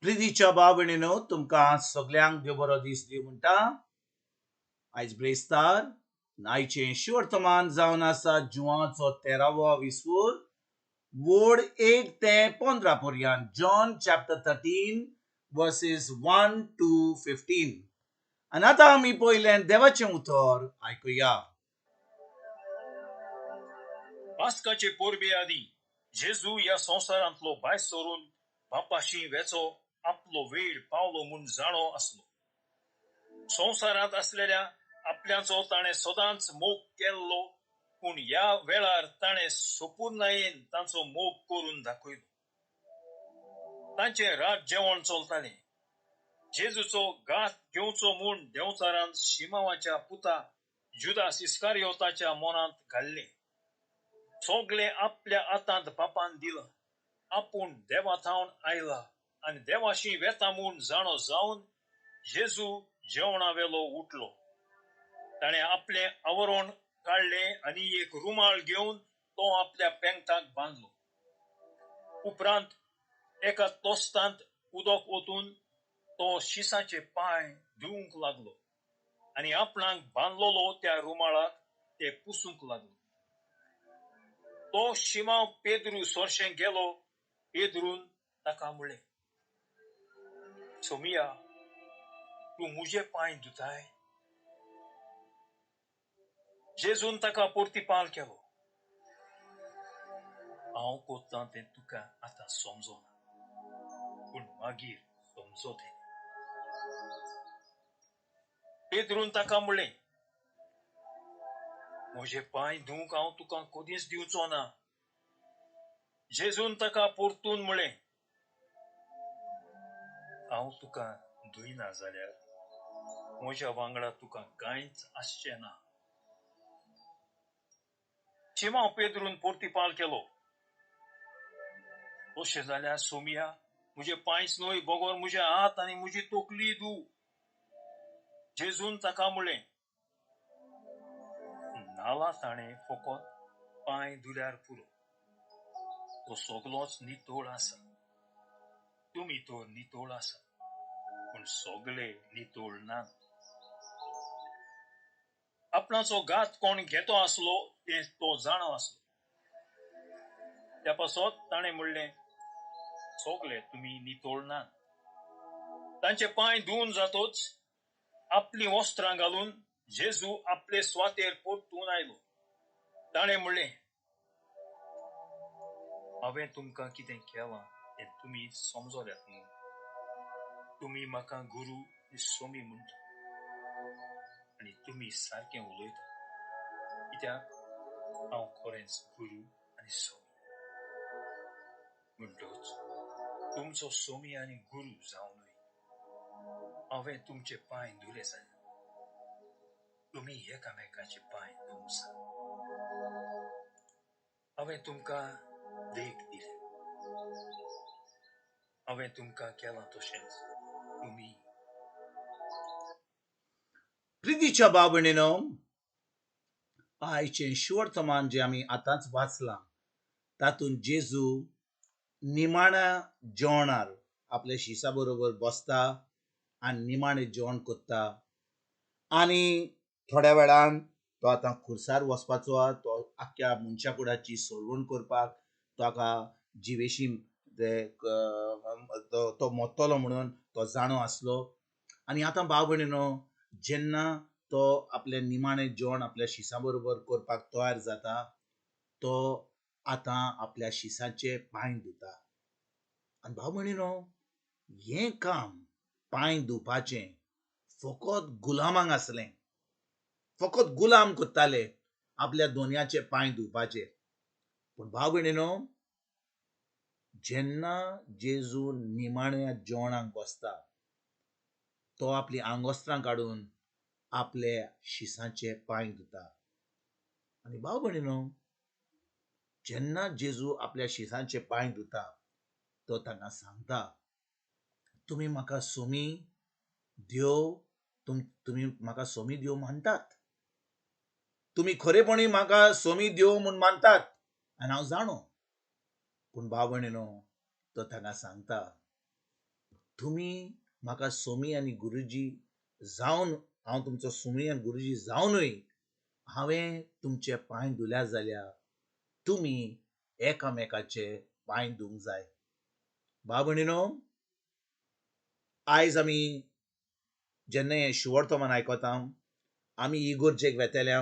प्रितीच्या भाव भयणीनो, तुमकां सगळ्यांक देव बरो दीस दी म्हणटा. आयज ब्रेस्तार आयचें शिवर्तमान जावन आसा जुवाचो 13वो विसवूर, वोड 1 ते 15 पर्यंत. John chapter 13 versus 1 to 15. आनी आतां आमी पयलें देवाचें उतर आयकुया. पास्काचे पोरबे आदी जेजू ह्या संवसारांतलो भायर सरून बापाशी वेचो आपलो वेळ पावलो म्हूण जाणो आसलो. संवसारांत असलेल्या आपल्याचो ताणें सदांच मोग केल्लो, पूण ह्या वेळार ताणें संपूर्णयेन तांचो मोग करून दाखयलो. तांचें रात जेवण चलतालें. जेजूचो घात घेवचो म्हूण देंवचारान शिमावाच्या पुता जुदास इस्कारियोताच्या मनांत घाल्लें. सोगलें आपल्या हातांत बापान दिलां. आपूण देवा थावन आयला आनी देवाशी वेता म्हूण जाणो जावन जेजू जेवणावेलो उठलो. ताणें आपलें आवरण काडलें आनी एक रुमाल घेवन तो आपल्या पेंगटाक बांदलो. उपरांत एका तोस्तांत उदक ओतून तो शिसाचे पांय धुवंक लागलो आनी आपणाक बांदलोलो त्या रुमाळाक ते पुसूंक लागलो. तो शिमाव पेद्रू सोर्शें गेलो. पेद्रून ताका म्हणलें, सोमिया, तूं मुजे पांय धुताय? जेजून ताका परतिपाल केलो, हांव कोत्तां तें तुका आतां समजोना, पूण मागीर समजोतलें. पेद्रून ताका म्हणलें, म्हजे पांय धुवंक हांव तुका कधीच दिवचो ना. जेजून ताका परतून म्हणलें, हांव तुका धुयना जाल्यार म्हज्या वांगडा तुका कांयच आसचें ना. शिमाव पेद्रून परतिपाल केलो, तशें जाल्यार सोमिया, म्हजे पांयच न्हय बगोर म्हजे हात आनी म्हजी तोकली धुव. जेजून ताका म्हणलें, नाला ताणें फकत पांय धुल्यार पुरो. तो सगलोच नितळ आसा. तुमी तर नितळ आसा, पूण सगळे नितळ नात. आपणाचो घात कोण घेतो आसलो तें तो जाणो आसलो. त्या पासत ताणें म्हणलें, सगळे तुमी नितळ नात. तांचे पांय धुवन जातोच आपली वस्त्रां घालून जेजू आपले स्वातेर परतून आयलो. ताणें म्हणलें, हांवें तुमकां कितें केलां तें तुमी समजल्यात न्हू. तुमी म्हाका गुरू आनी सोमी म्हणटा आनी तुमी सारकें उलयता, कित्याक हांव खरेंच गुरू आनी सोमी. म्हणटच तुमचो सोमी आनी गुरू जावनूय हांवें तुमचे पांय धुले जाल्यार तुमी एकामेकाचे पांय धुवंक जाय. हांवें तुमकां देख दिलें. हांवें तुमकां केलां तशेंच तुमी. प्रितीच्या भाव भयणीनो, आयचें शिवर्तमान जें आमी आतांच वाचलां, तातूंत जेजू निमाण्या जेवणार आपल्या शिसा बरोबर बसता आनी निमाणें जेवण करता. आनी थोड्या वेळान तो आतां खुर्सार वचपाचो आहा. तो आख्ख्या मनशा कुळाची सोडवण करपाक ताका जिवेशी तो मोत्तलो म्हणून तो जाणो आसलो. आनी आतां भाव भयणीनो, जेन्ना तो आपलें निमाणें जेवण आपल्या शिसा बरोबर करपाक तयार जाता, तो आतां आपल्या शिसाचे पांय धुता. आनी भाव भयणीनो, हें काम पांय धुवपाचें फकत गुलामांक आसलें. फकत गुलाम करताले आपल्या दोनयाचे पांय धुवपाचे. पूण भाव भयणीनो, जेन्ना जेजू निमाण्या जेवणाक बसता, तो आपली आंगवस्त्रां काडून आपल्या शिसाचे पांय धुता. आनी भाव भयणीनो, जेन्ना जेजू आपल्या शिसाचे पांय धुता, तो तांकां सांगता, तुमी म्हाका सोमी देव, तुमी म्हाका सोमी देव मानतात. तुमी खरेपणी म्हाका सोमी देव म्हूण मानतात आनी हांव जाणो. पूण भाव भयणीनो, तो तांकां सांगता, तुम्ही म्हाका सोमी आनी गुरुजी जावन हांव तुमचो सोमी आनी गुरुजी जावनूय हांवें तुमचे पांय धुल्या जाल्यार तुमी एकामेकाचे पांय धुवंक जाय. भाव भयणीनो, आयज आमी जेन्ना हें शिवर्तमान आयकता आमी इगोर्जेक वेतेल्या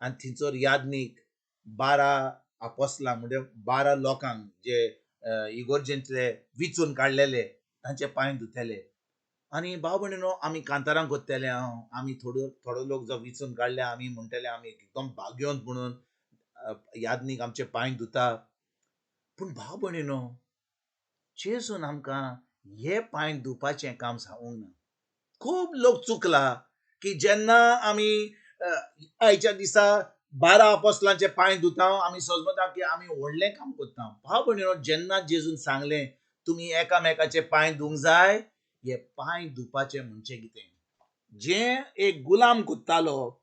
आनी थंयसर यादनीक 12 आपोस्तलांक म्हणजे 12 लोकांक जे इगोर्जेंतले विचून काडलेले तांचे पांय धुतले. आनी भाव भयणीनो, आमी कांतारां कोत्तेले आमी थोडो लोक जो विचून काडले आमी म्हणटले आमी एकदम भाग्यवंत म्हणून यादनीक आमचे पांय धुता. पूण भाव भयणीनो, जेजून आमकां हे पांय धुवपाचें काम सांगूंक ना. खूब लोक चुकला की जेन्ना आमी आयच्या दिसा 12 आपोस्तलांचे पांय धुता आमी समजता की आमी व्हडलें काम करता. भाव भयणीनो, जेन्ना जेजून सांगलें तुमी एकामेकाचे पांय धुवंक जाय, हे पांय धुवपाचें म्हणजे कितें? जे एक गुलाम कोत्तालो,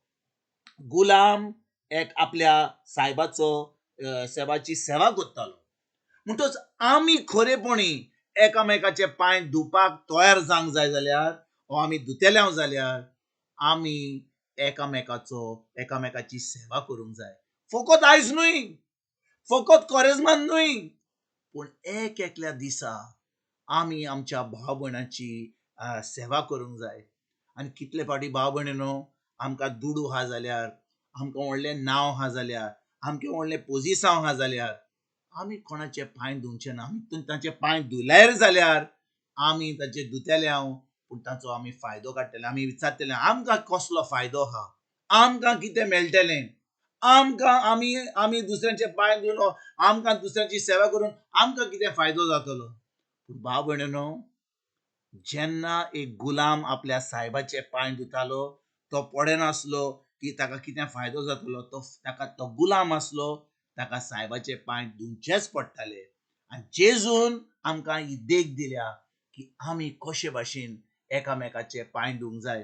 गुलाम एक आपल्या साहेबाची सेवा कोत्तालो, म्हणटच आमी खरेपणी एकामेकाचे पांय धुवपाक तयार जावंक जाय जाल्यार आमी धुतले जाल्यार आमी एकामेकाची सेवा करूंक जाय. फकत आयज न्हय, फकत कॉरेजमान न्हय, पूण एकल्या दिसा आमी आमच्या भाव भयणाची सेवा करूंक जाय. आनी कितले फावटी भाव भयणीनो, आमकां दुडू हा जाल्यार, आमकां व्हडलें नांव हा जाल्यार, आमकां व्हडलें पोजिसांव हा जाल्यार आमी कोणाचे पांय धुवचे ना. आमी तांचे पांय धुल्यार जाल्यार आमी तांचे धुतले पूण ताचो आमी फायदो काडटले. आमी विचारतले आमकां कसलो फायदो हा, आमकां कितें मेळटलें, आमकां आमी दुसऱ्यांचे पांय धुवन आमकां दुसऱ्यांची सेवा करून आमकां कितें फायदो जातलो. पूण भाव भयणीनो, जेन्ना एक गुलाम आपल्या साहेबाचे पांय धुतालो तो पडनासलो की ताका कितें फायदो जातलो. तो गुलाम आसलो, ताका साहेबाचे पांय धुवचेच पडटाले. आनी जेजून आमकां ही देख दिल्या की आमी कशे भाशेन एकामेकाचे पांय धुवंक जाय.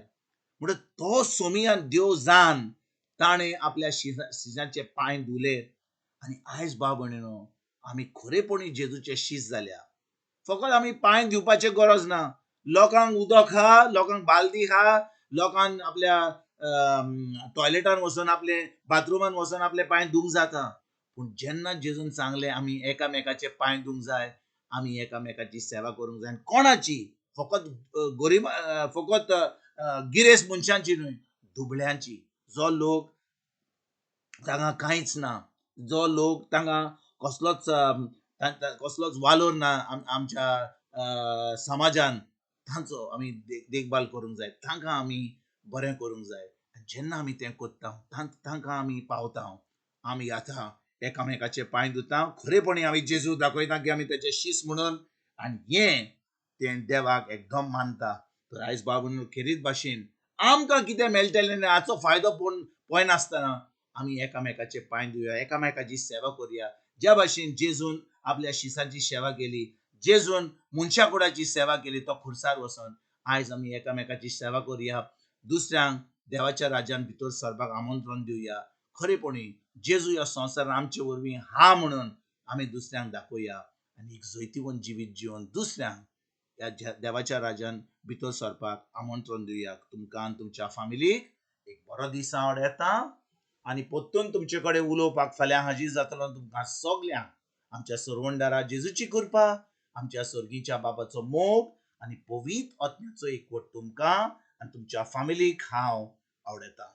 म्हणटच तो सोमियान देव जावन ताणें आपल्या शिशाचे पांय धुले. आनी आयज भाव भयणीनो, आमी खरेपणी जेजूचे शिश जाल्या. फकत आमी पांय धुवपाची गरज ना. लोकांक उदक हा, लोकांक बालदी हा, लोकांक आपल्या टॉयलेटान वचून आपले बाथरुमान वचून आपले पांय धुवंक जाता. पूण जेन्ना जेजून सांगलें आमी एकामेकाचे पांय धुवंक जाय, आमी एकामेकाची सेवा करूंक जाय. कोणाची? फकत फकत गिरेस्त मनशांची न्हय, दुबळ्यांची. जो लोक तांकां कांयच ना, जो लोक तांकां कसलोच वालोर ना आमच्या समाजान, तांचो आमी देखभाल करूंक जाय, तांकां आमी बरें करूंक जाय. जेन्ना आमी तें करता तांकां आमी पावता, आमी आतां एकामेकाचे पांय धुता. खरेपणी आमी जेजू दाखयता की आमी तेचे शिश म्हणून, आनी हें तें देवाक एकदम मानता. तर आयज बाबून खेरीत भाशेन आमकां कितें मेळटलें हाचो फायदो पळयनासतना आमी एकामेकाचे पांय धुया, एकामेकाची सेवा करुया. ज्या भाशेन जेजून आपल्या शिसाची सेवा केली, जेजून मनशा कुडाची सेवा केली, तो खुर्सार वचोन आयज आमी एकामेकाची सेवा करुया. दुसऱ्यांक देवाच्या राज्यान भितर सरपाक आमंत्रण दिवया. खरेपणी जेजू ह्या संवसारान आमचे वरवीं हा म्हणून आमी दुसऱ्यांक दाखोवया आनी एक जैतिवंत जिवीत जिवन दुसऱ्यांक ह्या देवाच्या राज्यान भितर सरपाक आमंत्रण दिवया. तुमकां आनी तुमच्या फॅमिलीक एक बरो दीस हांव येता आनी परतून तुमचे कडेन उलोवपाक फाल्यां हाजीर जातलो. तुमकां सगल्यांक आमच्या सर्वंडारा जेजूची कृपा, आमच्या सर्गीच्या बाबाचो मोग आनी पवित्र आत्म्याचो एकवट तुमकां आनी तुमच्या फॅमिलीक हांव आवडटा.